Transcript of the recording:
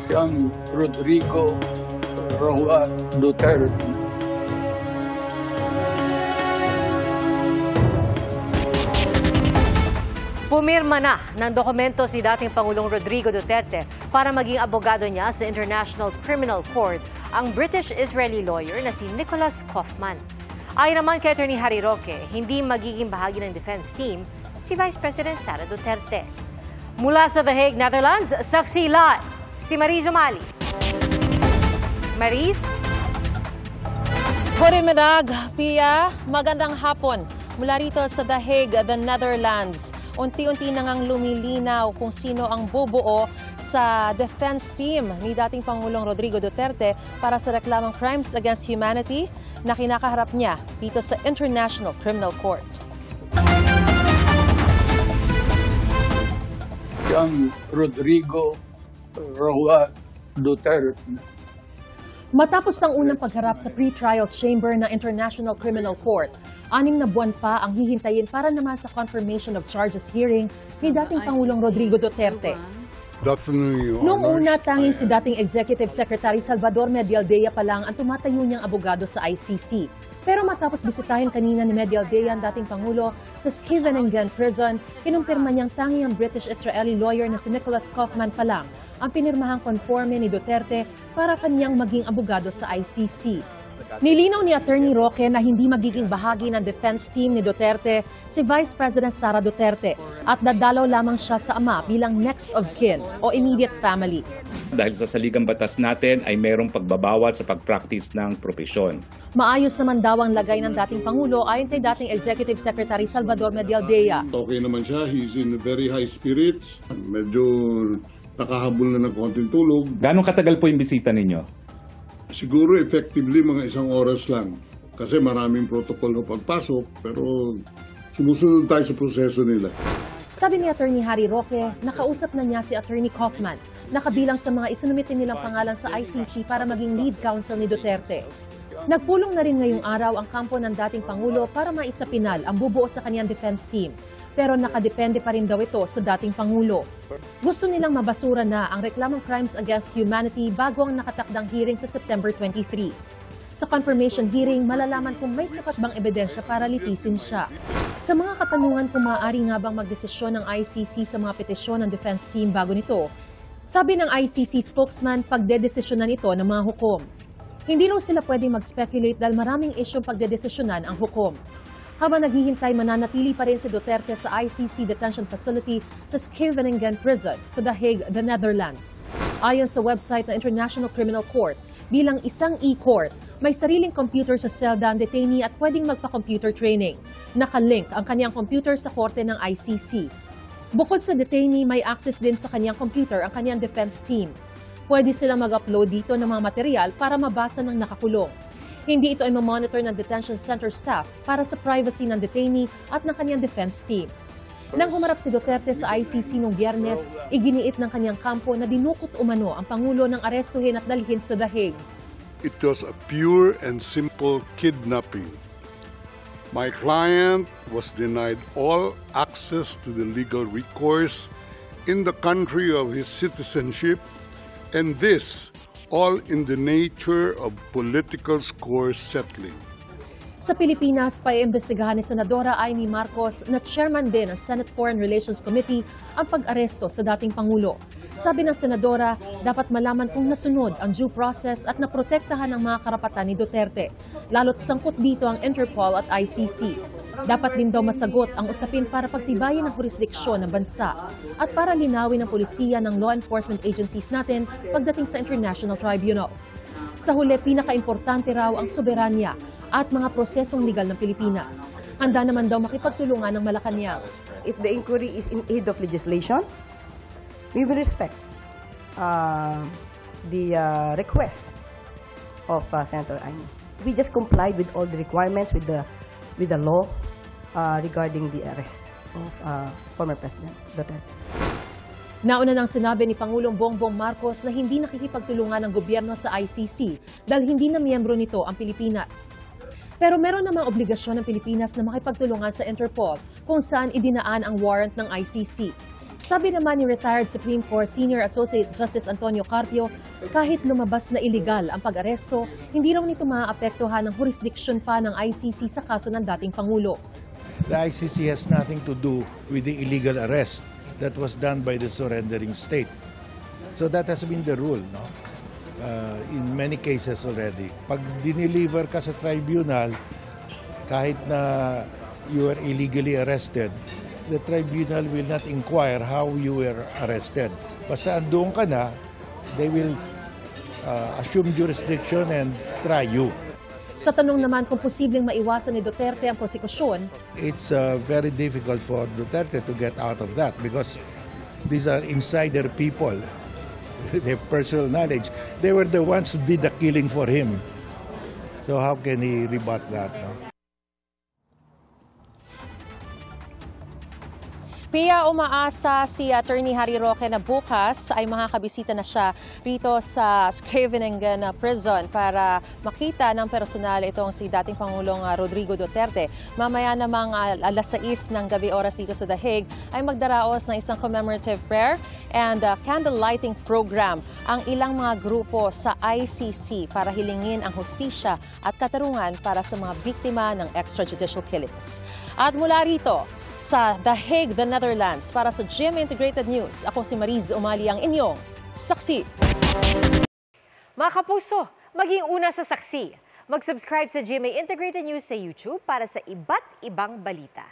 siyang Rodrigo Roa Duterte. Pumirma na ng dokumento si dating Pangulong Rodrigo Duterte para maging abogado niya sa International Criminal Court ang British-Israeli lawyer na si Nicholas Kaufman. Ayon naman kay Atty. Harry Roque, hindi magiging bahagi ng defense team si Vice President Sara Duterte. Mula sa The Hague, Netherlands, saksi live si Maris Umali. Maris? Goedemiddag, Pia. Magandang hapon. Mula rito sa The Hague, the Netherlands. Unti-unti nang lumilinaw kung sino ang bubuo sa defense team ni dating Pangulong Rodrigo Duterte para sa reklamang crimes against humanity na kinakaharap niya dito sa International Criminal Court. Siyang Rodrigo Roa Duterte. Matapos ang unang pagharap sa pre-trial chamber ng International Criminal Court, 6 na buwan pa ang hihintayin para naman sa confirmation of charges hearing ni dating Pangulong Rodrigo Duterte. Noong una, tanging si dating Executive Secretary Salvador Medialdea pa lang ang tumatayo niyang abogado sa ICC. Pero matapos bisitahin kanina ni Medialdea ang dating Pangulo sa Scheveningen Prison, kinumpirma niyang tanging ang British-Israeli lawyer na si Nicholas Kaufman pa lang ang pinirmahang konforme ni Duterte para kanyang maging abogado sa ICC. Nilinaw ni Atty. Roque na hindi magiging bahagi ng defense team ni Duterte si Vice President Sara Duterte at dadalaw lamang siya sa ama bilang next of kin o immediate family. Dahil sa saligang batas natin ay mayroong pagbabawat sa pag-practice ng propesyon. Maayos naman daw ang lagay ng dating Pangulo ayon kay dating Executive Secretary Salvador Medialdea. Okay naman siya, he's in very high spirits, medyo nakahabol na ng konting tulog. Gano'ng katagal po yung bisita ninyo? Siguro effectively mga 1 oras lang kasi maraming protocol na pagpasok pero sumusunod tayo sa proseso nila. Sabi ni Atty. Harry Roque, nakausap na niya si Atty. Kaufman na kabilang sa mga isinumitin nilang pangalan sa ICC para maging lead counsel ni Duterte. Nagpulong na rin ngayong araw ang kampo ng dating Pangulo para maisapinal ang bubuo sa kanyang defense team. Pero nakadepende pa rin daw ito sa dating Pangulo. Gusto nilang mabasura na ang reklamang crimes against humanity bago ang nakatakdang hearing sa September 23. Sa confirmation hearing, malalaman kung may sapat bang ebidensya para litisin siya. Sa mga katanungan kung maaari nga bang magdesisyon ng ICC sa mga petisyon ng defense team bago nito, sabi ng ICC spokesman pagdedesisyonan ito ng mga hukom. Hindi raw sila pwedeng mag-speculate dahil maraming isyong pagdedesisyonan ang hukom. Habang naghihintay, mananatili pa rin si Duterte sa ICC detention facility sa Scheveningen Prison sa The Hague, the Netherlands. Ayon sa website ng International Criminal Court, bilang isang e-court, may sariling computer sa selda ang detainee at pwedeng magpa-computer training. Nakalink ang kanyang computer sa korte ng ICC. Bukod sa detainee, may access din sa kanyang computer ang kanyang defense team. Pwede silang mag-upload dito ng mga material para mabasa ng nakakulong. Hindi ito ay mamonitor ng detention center staff para sa privacy ng detainee at ng kanyang defense team. Nang humarap si Duterte sa ICC noong Biyernes, iginiit ng kanyang kampo na dinukot umano ang Pangulo ng arestuhin at dalhin sa The Hague. It was a pure and simple kidnapping. My client was denied all access to the legal recourse in the country of his citizenship, and this all in the nature of political score settling. Sa Pilipinas, paiimbestigahan ni Senadora Amy Marcos na chairman din ng Senate Foreign Relations Committee ang pag-aresto sa dating Pangulo. Sabi ng Senadora, dapat malaman kung nasunod ang due process at naprotektahan ang mga karapatan ni Duterte. Lalo't sangkot dito ang Interpol at ICC. Dapat din daw masagot ang usapin para pagtibayin ang jurisdiksyon ng bansa at para linawin ang polisiya ng law enforcement agencies natin pagdating sa international tribunals. Sa huli, pinaka-importante raw ang soberanya at mga prosesong legal ng Pilipinas. Handa naman daw makipagtulungan ng Malacanang. If the inquiry is in aid of legislation, we will respect the request of Senator Amy. We just complied with all the requirements with the law regarding the arrest of former President Duterte. Nauna nang sinabi ni Pangulong Bongbong Marcos na hindi nakikipagtulungan ng gobyerno sa ICC dahil hindi na miyembro nito ang Pilipinas. Pero meron namang obligasyon ng Pilipinas na makipagtulungan sa Interpol kung saan idinaan ang warrant ng ICC. Sabi naman ni retired Supreme Court Senior Associate Justice Antonio Carpio, kahit lumabas na iligal ang pag-aresto, hindi raw nito maaapektuhan ng jurisdiction pa ng ICC sa kaso ng dating Pangulo. The ICC has nothing to do with the illegal arrest that was done by the surrendering state. So that has been the rule, no? In many cases already. Pag dineliver ka sa tribunal, kahit na you are illegally arrested, the tribunal will not inquire how you were arrested. Basta andoon ka na, they will assume jurisdiction and try you. Sa tanong naman kung posibleng maiwasan ni Duterte ang prosekusyon, It's very difficult for Duterte to get out of that because these are insider people. They have personal knowledge. They were the ones who did the killing for him. So how can he rebut that? No? Pia, umaasa si Attorney Harry Roque na bukas ay makakabisita na siya rito sa Scheveningen Prison para makita ng personal itong si dating Pangulong Rodrigo Duterte. Mamaya namang alas 6 ng gabi oras dito sa The Hague ay magdaraos ng isang commemorative prayer and candle lighting program ang ilang mga grupo sa ICC para hilingin ang hustisya at katarungan para sa mga biktima ng extrajudicial killings. At mula rito, sa The Hague, the Netherlands, para sa GMA Integrated News, ako si Mariz Umali, ang inyong saksi. Mga kapuso, maging una sa saksi. Mag-subscribe sa GMA Integrated News sa YouTube para sa iba't ibang balita.